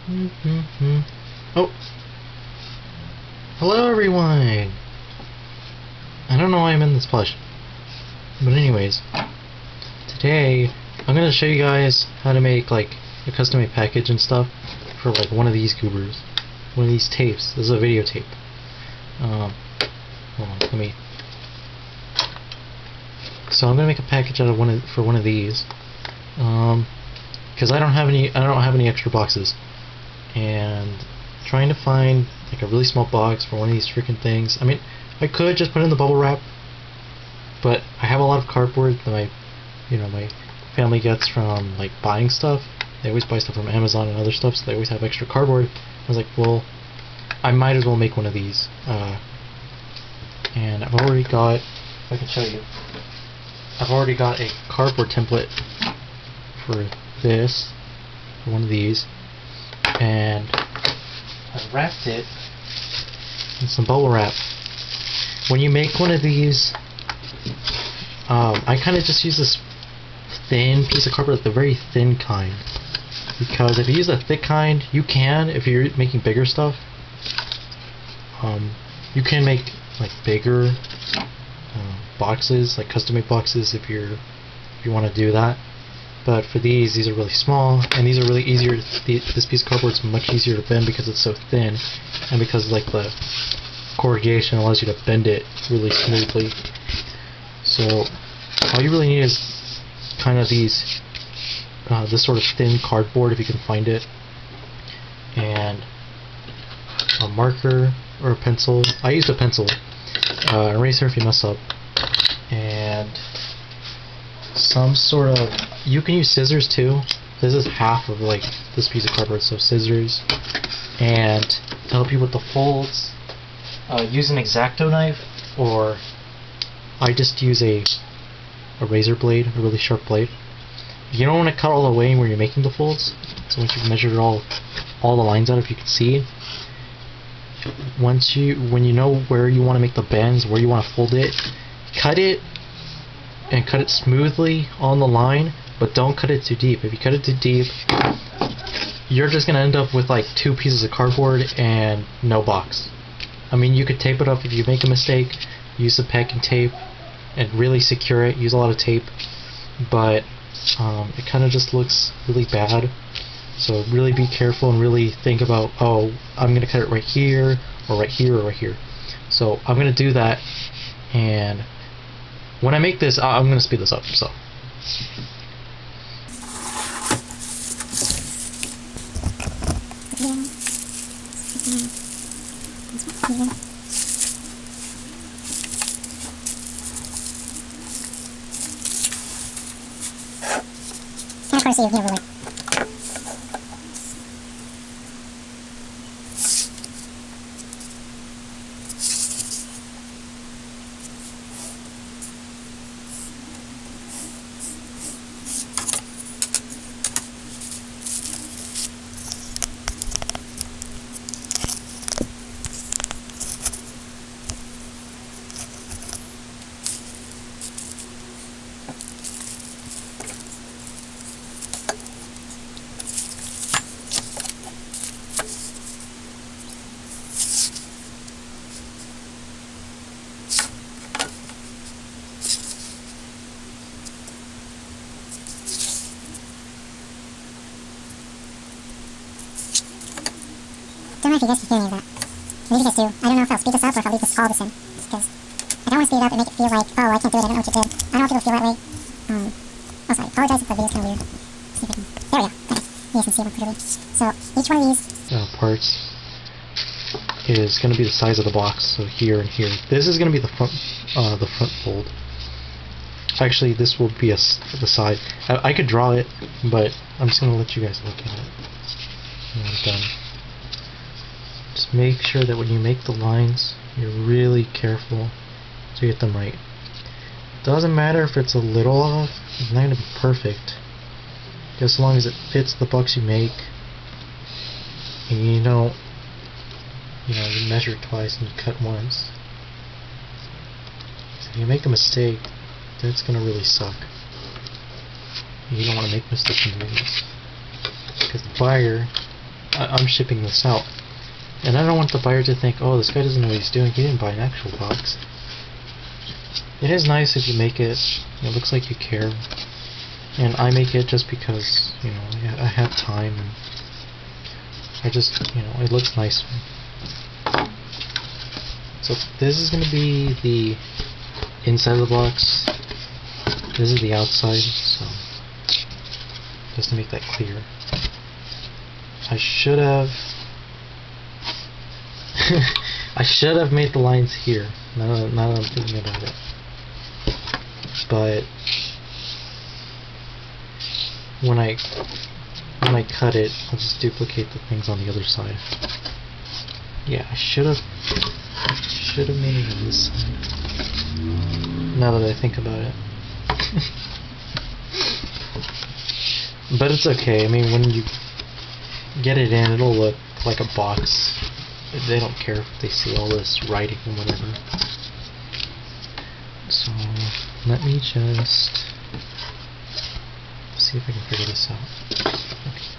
Oh! Hello everyone! I don't know why I'm in this plush. But anyways, today I'm gonna show you guys how to make like a custom made package and stuff for like one of these goobers. One of these tapes. This is a videotape. Hold on, let me. So I'm gonna make a package out of for one of these. Because I don't have any extra boxes. And trying to find like a really small box for one of these freaking things. I mean, I could just put in the bubble wrap, but I have a lot of cardboard that my family gets from like buying stuff. They always buy stuff from Amazon and other stuff, so they always have extra cardboard. I was like, well, I might as well make one of these. And I've already got, if I can show you, I've already got a cardboard template for this, for one of these, and I've wrapped it in some bubble wrap. When you make one of these, I kind of just use this thin piece of cardboard, like the very thin kind, because if you use the thick kind, you can, if you're making bigger stuff, you can make like bigger boxes, like custom made boxes, if you want to do that. But for these are really small, and these are really easier. This piece of cardboard is much easier to bend because it's so thin, and because like the corrugation allows you to bend it really smoothly. So all you really need is kind of this sort of thin cardboard, if you can find it, and a marker or a pencil. I used a pencil, eraser if you mess up, and some sort of, you can use scissors too. This is half of like this piece of cardboard, so scissors. And to help you with the folds, use an X-Acto knife, or I just use a razor blade, a really sharp blade. You don't want to cut all the way where you're making the folds, so once you've measured all the lines out, if you can see, when you know where you want to make the bends, where you want to fold it, cut it, and cut it smoothly on the line, but don't cut it too deep. If you cut it too deep, you're just gonna end up with like 2 pieces of cardboard and no box. I mean, you could tape it up if you make a mistake, use some packing tape and really secure it, use a lot of tape, but it kind of just looks really bad. So really be careful and really think about, oh, I'm gonna cut it right here, or right here, or right here. So I'm gonna do that, and when I make this, I'm going to speed this up, so. And of course you ruler. I don't know if you guys can hear any of that. Maybe you guys do. I don't know if I'll speed this up or if I'll leave this all this in. Because I don't want to speed it up and make it feel like, oh, I can't do it, I don't know what you did. I don't want people to feel that way. Oh, sorry. Apologize if the video's kind of weird. See if I can. There we go. Okay. You guys can see it more clearly. So, each one of these parts is going to be the size of the box. So here and here. This is going to be the front fold. Actually, this will be the side. I could draw it, but I'm just going to let you guys look at it when I'm done. Just make sure that when you make the lines, you're really careful to get them right. Doesn't matter if it's a little off, it's not going to be perfect. Just as long as it fits the box you make, and you measure twice and you cut once. So if you make a mistake, that's going to really suck. You don't want to make mistakes in doing this, because the buyer I'm shipping this out. And I don't want the buyer to think, oh, this guy doesn't know what he's doing, he didn't buy an actual box. It is nice if you make it looks like you care. And I make it just because, I have time, and I just, it looks nice. So this is going to be the inside of the box. This is the outside, so just to make that clear. I should have I should have made the lines here, now that I'm thinking about it. But when I cut it, I'll just duplicate the things on the other side. Yeah, I should have made it on this side. Now that I think about it. But it's okay. I mean, when you get it in, it'll look like a box. They don't care if they see all this writing and whatever. So let me just see if I can figure this out. Okay.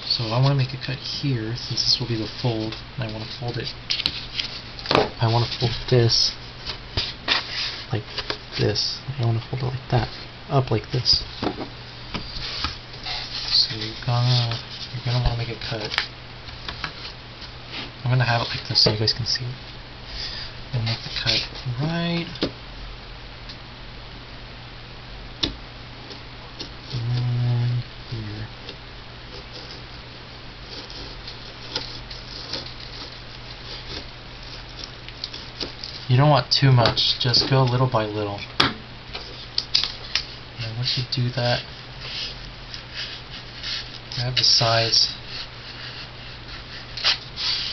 So I want to make a cut here, since this will be the fold, and I want to fold it. I want to fold this like this. I want to fold it like that, up like this. So you're gonna want to make a cut. I'm gonna have it like this so you guys can see it. And make the cut right here. You don't want too much, just go little by little. And once you do that, grab the sides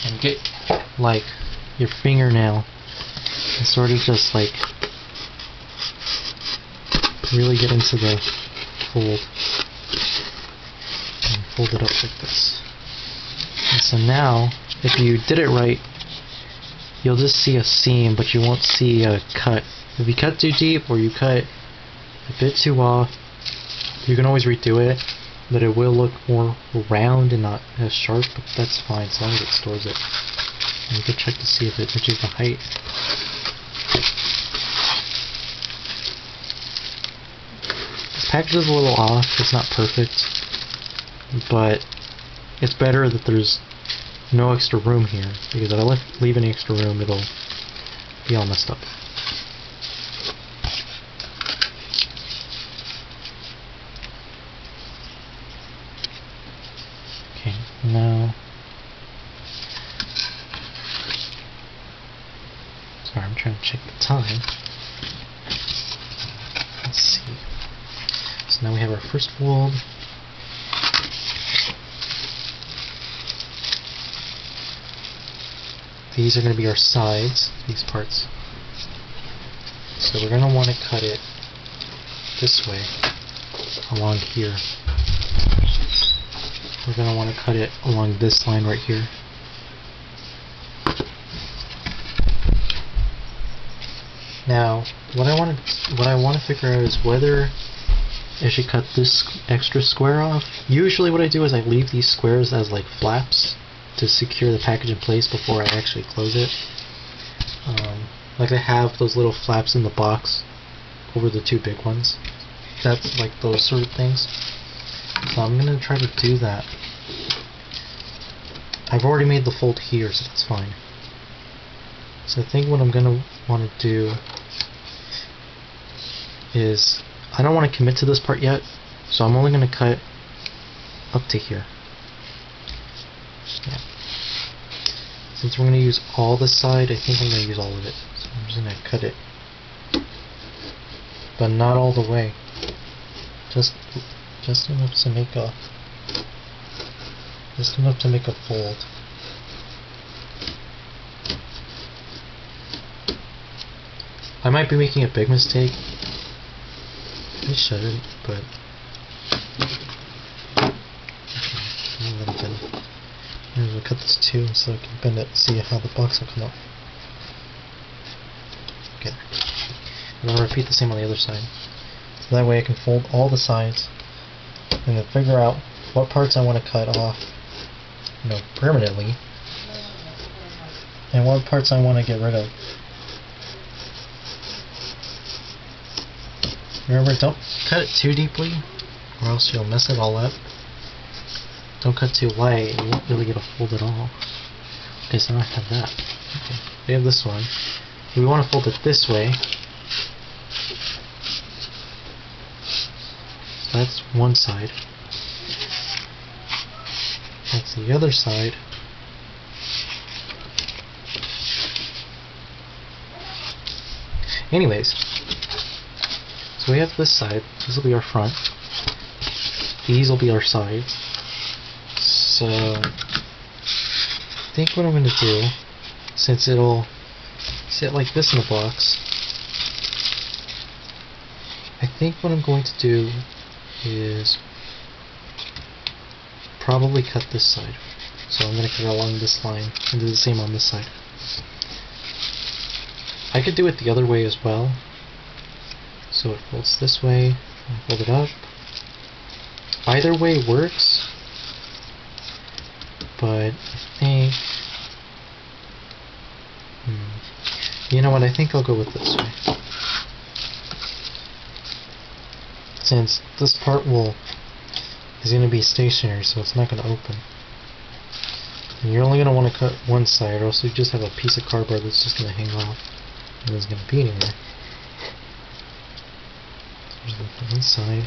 and get like your fingernail and sort of just like really get into the fold and fold it up like this. And so now, if you did it right, you'll just see a seam, but you won't see a cut. If you cut too deep or you cut a bit too off, you can always redo it, but it will look more round and not as sharp, but that's fine as long as it stores it. And you can check to see if it reaches the height. This package is a little off, it's not perfect, but it's better that there's no extra room here, because if I leave any extra room, it'll be all messed up. Okay, now, sorry, I'm trying to check the time. Let's see. So now we have our first fold. These are going to be our sides, these parts. So we're going to want to cut it this way, along here. We're going to want to cut it along this line right here. Now, what I want to figure out is whether I should cut this extra square off. Usually what I do is I leave these squares as like flaps to secure the package in place before I actually close it. Like I have those little flaps in the box over the two big ones. That's like those sort of things. So I'm going to try to do that. I've already made the fold here, so that's fine. So I think what I'm going to want to do is, I don't want to commit to this part yet, so I'm only going to cut up to here. Yeah. Since we're going to use all this side, I think I'm going to use all of it. So I'm just going to cut it. But not all the way. Just enough to make a fold. I might be making a big mistake. I shouldn't, but we'll cut this too so I can bend it and see how the box will come up. Okay. And I'll repeat the same on the other side. So that way I can fold all the sides and then figure out what parts I want to cut off permanently, and what parts I want to get rid of. Remember, don't cut it too deeply, or else you'll mess it all up. Don't cut too light, you won't really get a fold at all. Okay, so now I have that. Okay, we have this one. We want to fold it this way. So that's one side. That's the other side. Anyways, so we have this side. This will be our front. These will be our sides. So I think what I'm going to do, since it'll sit like this in the box, I think what I'm going to do is probably cut this side. So I'm going to cut along this line and do the same on this side. I could do it the other way as well. So it folds this way, and fold it up. Either way works, but I think, you know what, I think I'll go with this way. Since this part is going to be stationary, so it's not going to open. And you're only going to want to cut one side, or else you just have a piece of cardboard that's just going to hang off and it's going to be anywhere. So there's the one side.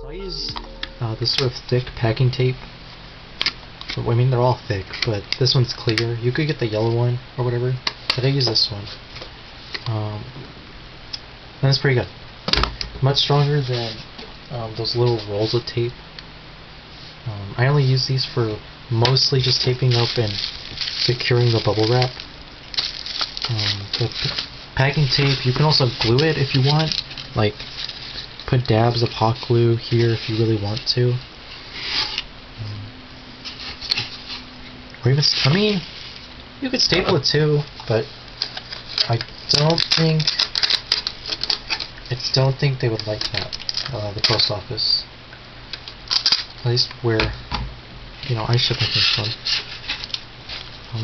So I use this sort of thick packing tape. I mean, they're all thick, but this one's clear. You could get the yellow one or whatever, but I use this one. And it's pretty good. Much stronger than those little rolls of tape. I only use these for mostly just taping up and securing the bubble wrap. The packing tape, you can also glue it if you want. Like, put dabs of hot glue here if you really want to. Or even, I mean, you could staple it too, but I don't think they would like that. The post office, at least where I ship my things from.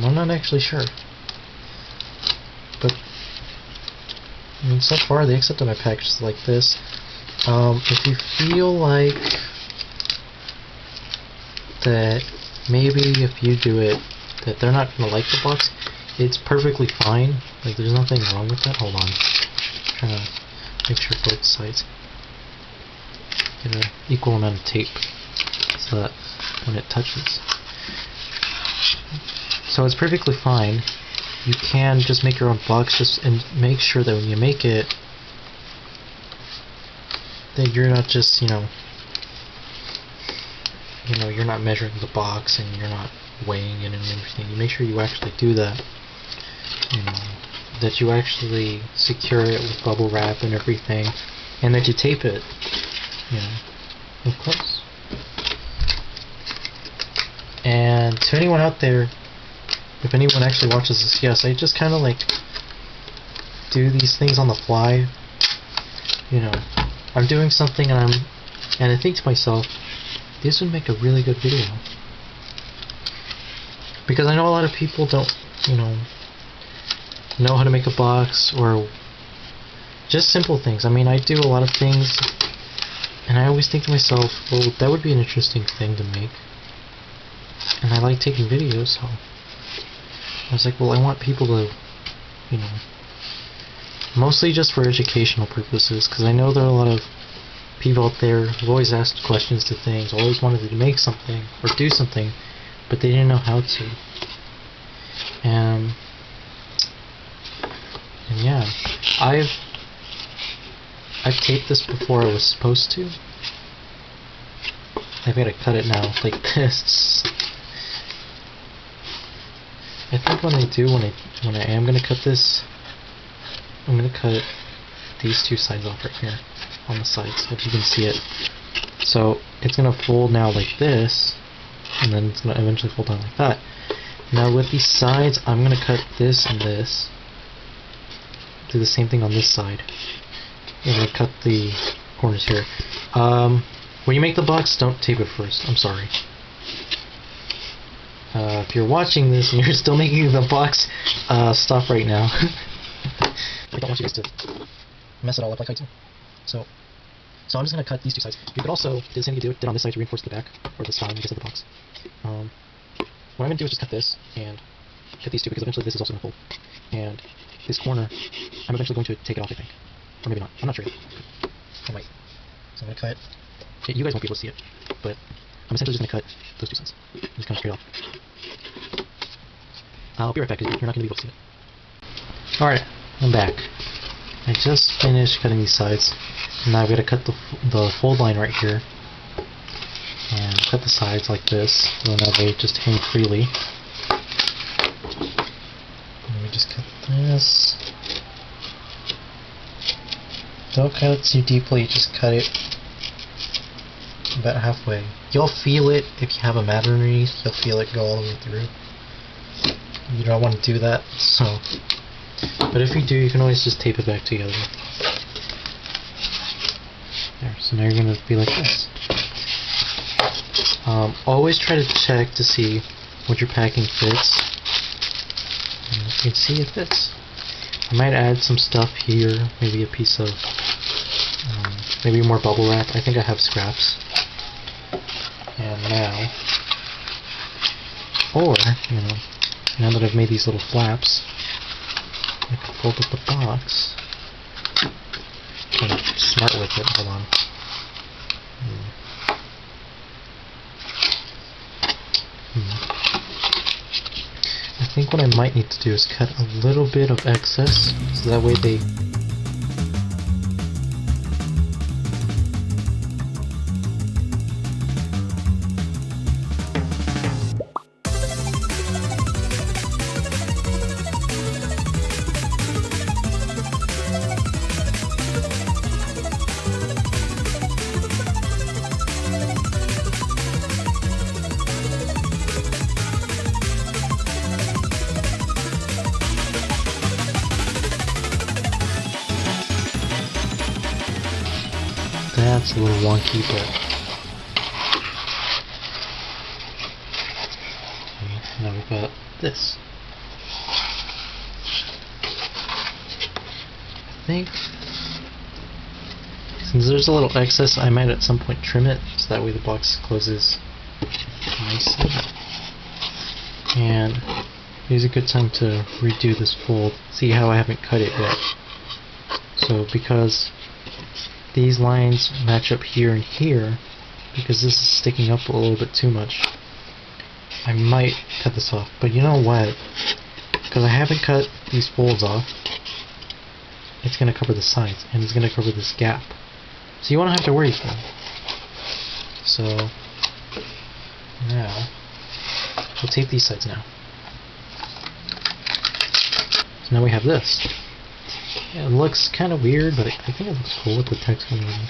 I'm not actually sure, but I mean, so far they accepted my packages like this. If you feel like that maybe if you do it that they're not going to like the box, it's perfectly fine. Like, there's nothing wrong with that. Hold on. I'm trying to make sure both sides get an equal amount of tape so that when it touches. So it's perfectly fine. You can just make your own box, and make sure that when you make it, that you're not just, you're not measuring the box and you're not weighing it and everything. You make sure you actually do that. That you actually secure it with bubble wrap and everything, and that you tape it, in close. And to anyone out there, if anyone actually watches this, yes, I just kind of like do these things on the fly. I'm doing something and I think to myself, this would make a really good video. Because I know a lot of people don't, know how to make a box, or just simple things. I mean, I do a lot of things, and I always think to myself, well, that would be an interesting thing to make. And I like taking videos, so I was like, well, I want people to, mostly just for educational purposes, because I know there are a lot of people out there who've always asked questions to things, always wanted to make something or do something, but they didn't know how to. And yeah, I've taped this before I was supposed to. I've got to cut it now like this. I think when I am gonna cut this, I'm gonna cut these two sides off right here on the sides, if you can see it. So it's going to fold now like this, and then it's going to eventually fold down like that. Now with these sides, I'm going to cut this and this. Do the same thing on this side. I'm going to cut the corners here. When you make the box, don't tape it first. I'm sorry. If you're watching this and you're still making the box, stop right now. I don't want you guys to mess it all up like I do. So I'm just going to cut these two sides. You could also do the same thing you did on this side to reinforce the back, or the style, I guess, of the box. What I'm going to do is just cut this, and cut these two, because eventually this is also going to fold. And this corner, I'm eventually going to take it off, I think. Or maybe not. I'm not sure yet. I might. So I'm going to cut. Okay, you guys won't be able to see it, but I'm essentially just going to cut those two sides. Just come straight off. I'll be right back, because you're not going to be able to see it. Alright, I'm back. I just finished cutting these sides. Now I've got to cut the fold line right here. And cut the sides like this, so now they just hang freely. Let me just cut this. Don't cut it too deeply, just cut it about halfway. You'll feel it if you have a mat underneath, you'll feel it go all the way through. You don't want to do that, so. But if you do, you can always just tape it back together. There, so now you're going to be like this. Always try to check to see what your packing fits. And you can see it fits. I might add some stuff here, maybe a piece of, maybe more bubble wrap. I think I have scraps. And now, or, now that I've made these little flaps, I can fold up the box. I'm smart with it, hold on. I think what I might need to do is cut a little bit of excess, so that way they... That's a little wonky, but now we've got this. I think since there's a little excess, I might at some point trim it, so that way the box closes nicely. And here's a good time to redo this fold. See how I haven't cut it yet. So because these lines match up here and here, because this is sticking up a little bit too much, I might cut this off. But you know what? Because I haven't cut these folds off, it's going to cover the sides, and it's going to cover this gap. So you won't have to worry about it. So now, we'll tape these sides now. So now we have this. Yeah, it looks kind of weird, but I think it looks cool with the text coming in.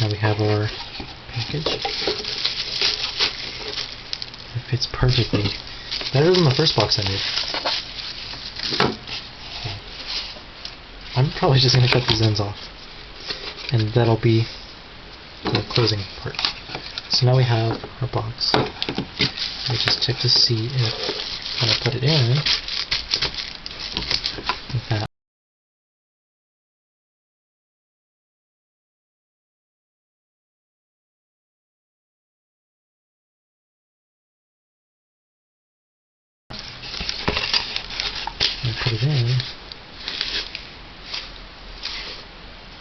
Now we have our package. It fits perfectly. Better than the first box I made. Okay. I'm probably just going to cut these ends off. And that'll be the closing part. So now we have our box. Let me just check to see if when I put it in, like that. And put it in.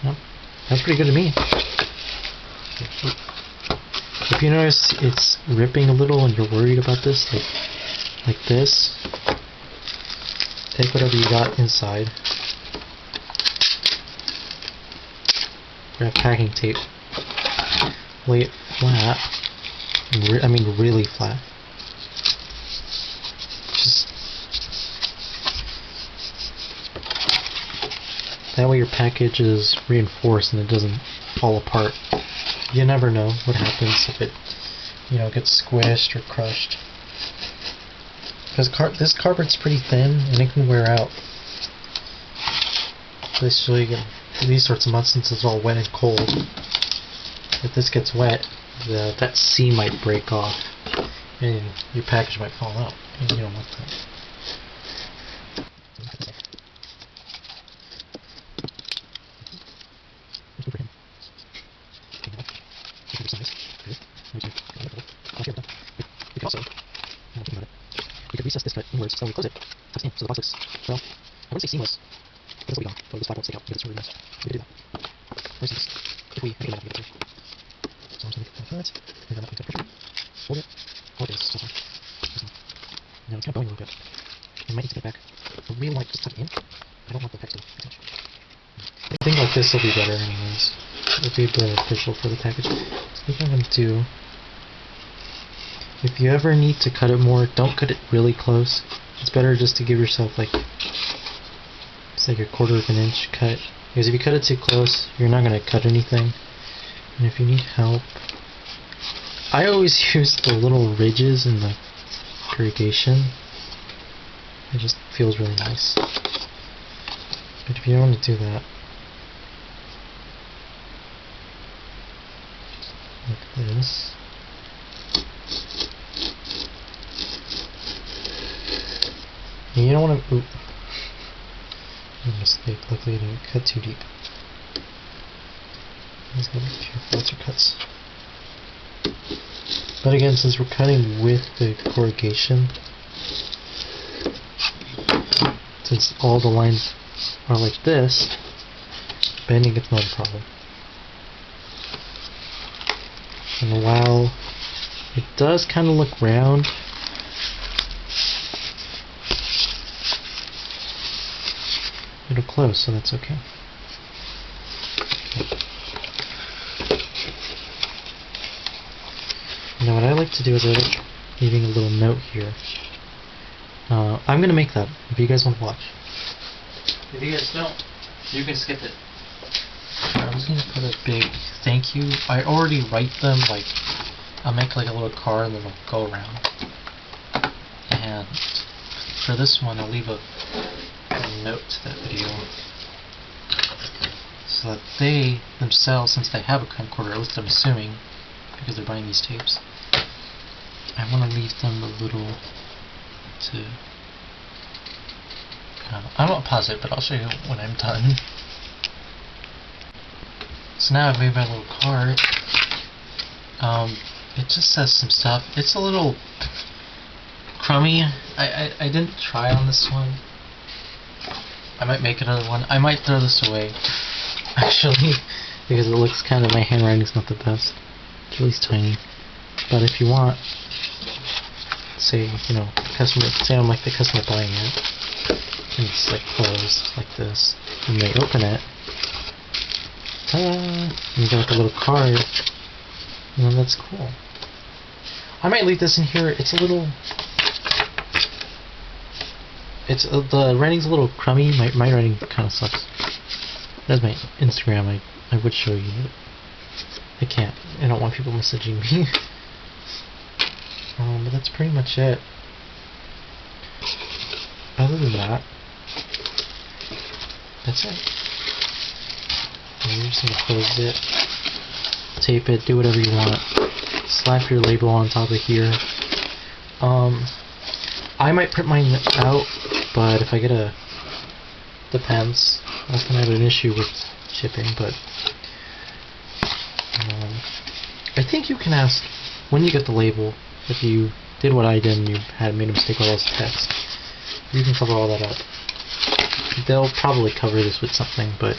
Yep, that's pretty good to me. If you notice it's ripping a little and you're worried about this, like this, take whatever you got inside, grab packing tape, lay it flat, I mean really flat, just That way your package is reinforced and it doesn't fall apart. You never know what happens if it, gets squished or crushed. Because this cardboard's pretty thin and it can wear out. Especially in these sorts of months since it's all wet and cold. If this gets wet, that seam might break off and your package might fall out. And you don't want that. We could recess this cut inwards so we close it, tucks in, so the box looks, well, I wouldn't say seamless, but that's what we got, so this flap won't stick out because it's really nice. We could do that. Where's this? If we have to get it through. So I'm just going to get that, move that up into pressure, hold it, it's still fine. Now it's kind of going a little bit. We might need to get it back. I really want to just tuck it in. I don't want the text to attach. I think like this will be better anyways. It'll be beneficial for the package. So what I'm going to do, if you ever need to cut it more, don't cut it really close. It's better just to give yourself like, it's like a 1/4 of an inch cut. Because if you cut it too close, you're not going to cut anything. And if you need help, I always use the little ridges in the corrugation. It just feels really nice. But if you don't want to do that, like this. And you don't want to. Oop. Mistake. Luckily, I didn't cut too deep. Just gotta be careful with your cuts. But again, since we're cutting with the corrugation, since all the lines are like this, bending is not a problem. And while it does kind of look round, it'll close, so that's okay. Now what I like to do is I like leaving a little note here. I'm going to make that if you guys want to watch. If you guys don't, you can skip it. I'm just going to put a big thank you. I already write them, like, I'll make like a little card and then they'll go around. And for this one, I'll leave a note to that video. So that they themselves, since they have a camcorder, at least I'm assuming, because they're buying these tapes, I want to leave them a little to... I won't pause it, but I'll show you when I'm done. So now I've made my little card. It just says some stuff. It's a little crummy. I didn't try on this one. I might make another one. I might throw this away, actually, because it looks kind of, my handwriting's not the best. It's really tiny. But if you want, say, customer, say I'm like the customer buying it, and it's like closed like this, and they open it, ta-da! And you get like a little card, and that's cool. I might leave this in here. It's a little, the writing's a little crummy. My writing kind of sucks. That's my Instagram. I would show you, but I can't. I don't want people messaging me. But that's pretty much it. Other than that, that's it. And you're just gonna close it, tape it, do whatever you want. Slap your label on top of here. I might print mine out, but if I get depends. That's gonna have an issue with shipping, but I think you can ask when you get the label, if you did what I did and you had made a mistake with all this text, you can cover all that up. They'll probably cover this with something, but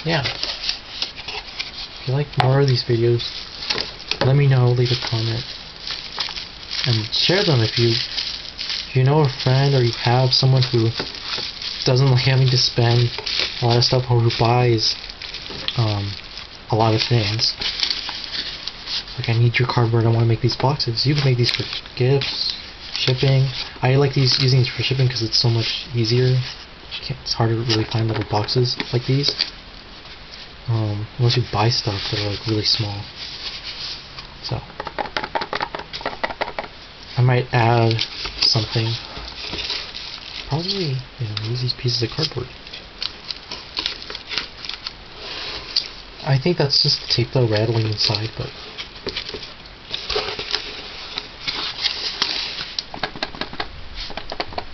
yeah. If you like more of these videos, let me know, leave a comment, and share them if you know a friend or you have someone who doesn't like having to spend a lot of stuff or who buys a lot of things. Like, I need your cardboard, I want to make these boxes. You can make these for gifts, shipping. I like using these for shipping because it's so much easier. It's hard to really find little boxes like these. Unless you buy stuff that are like really small. So I might add something. Probably, use these pieces of cardboard. I think that's just the tape though rattling inside, but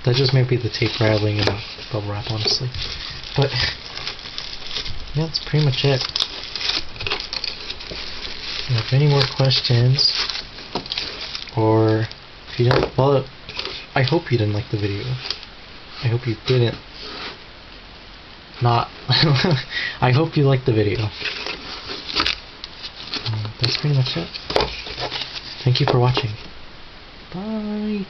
that just might be the tape rattling in the bubble wrap, honestly. But yeah, that's pretty much it. If you have any more questions, or if you don't, well, I hope you didn't like the video. I hope you didn't. Not. I hope you liked the video. That's pretty much it. Thank you for watching. Bye.